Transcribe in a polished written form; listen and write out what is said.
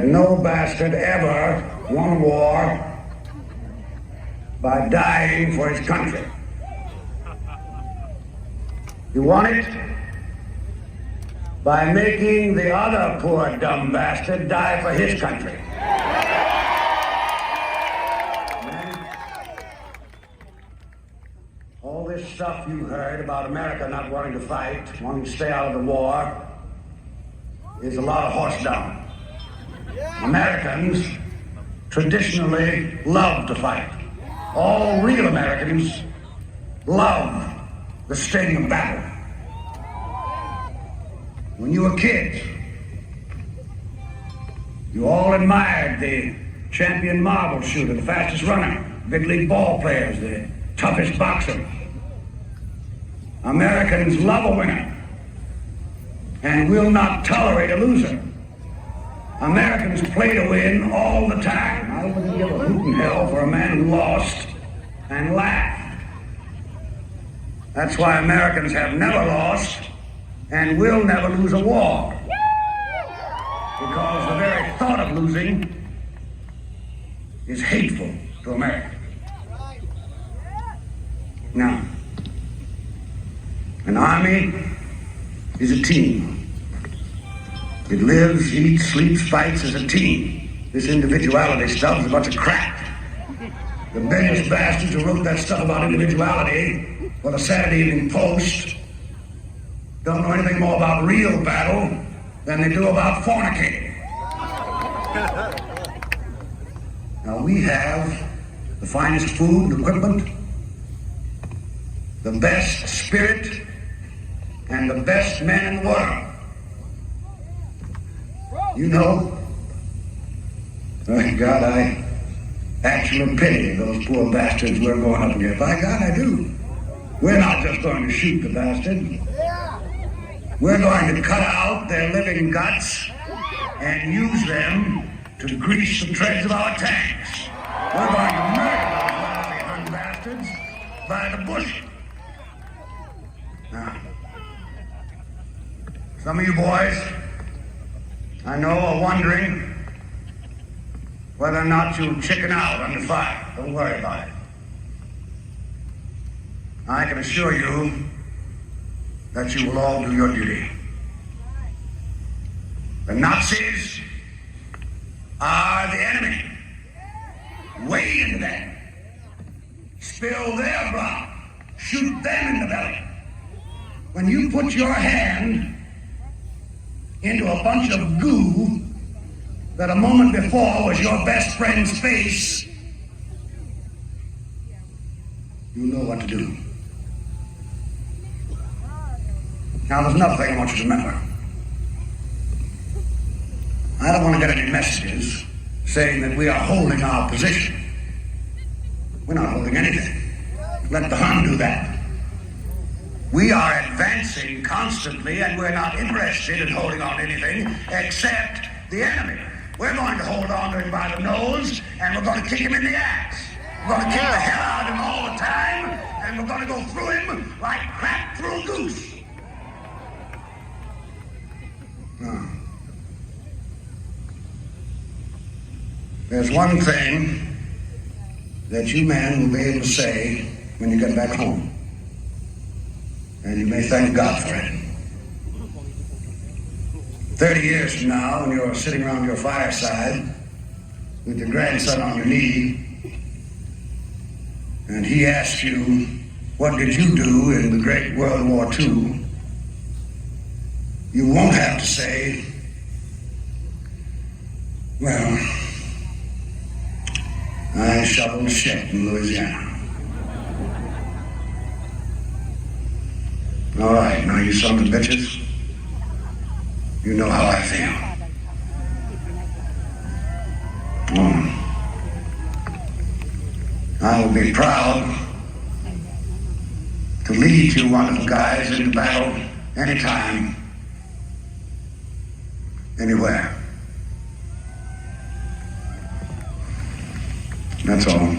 that no bastard ever won a war by dying for his country. You won it by making the other poor dumb bastard die for his country. All this stuff you heard about America not wanting to fight, wanting to stay out of the war, is a lot of horse dung. Americans traditionally love to fight. All real Americans love the sting of battle. When you were kids, you all admired the champion marble shooter, the fastest runner, big league ball players, the toughest boxers. Americans love a winner and will not tolerate a loser. Americans play to win all the time. I wouldn't give a hoot in hell for a man who lost and laughed. That's why Americans have never lost and will never lose a war. Because the very thought of losing is hateful to America. Now, an army is a team. It lives, eats, sleeps, fights as a team. This individuality stuff is a bunch of crap. The biggest bastards who wrote that stuff about individuality for the Saturday Evening Post don't know anything more about real battle than they do about fornicating. Now we have the finest food and equipment, the best spirit, and the best men in the world. You know, thank God, I actually pity those poor bastards we're going up against. By God, I do. We're not just going to shoot the bastard. We're going to cut out their living guts and use them to grease the treads of our tanks. We're going to murder those lousy hung bastards by the bushel. Now, some of you boys, I know, are wondering whether or not you'll chicken out under fire. Don't worry about it. I can assure you that you will all do your duty. The Nazis are the enemy. Wade into them. Spill their blood. Shoot them in the belly. When you put your hand into a bunch of goo that a moment before was your best friend's face, you know what to do. Now, there's another thing I want you to remember. I don't want to get any messages saying that we are holding our position. We're not holding anything. Let the Hun do that. We are advancing constantly, and we're not interested in holding on to anything except the enemy. We're going to hold on to him by the nose, and we're going to kick him in the ass. We're going to kick the hell out of him all the time, and we're going to go through him like crap through a goose. No. There's one thing that you men will be able to say when you get back home. And you may thank God for it. 30 years from now, when you're sitting around your fireside with your grandson on your knee, and he asks you, what did you do in the Great World War II? You won't have to say, well, I shoveled shit in Louisiana. All right, now you sons of bitches, you know how I feel. I will be proud to lead you wonderful guys into battle anytime, anywhere. That's all.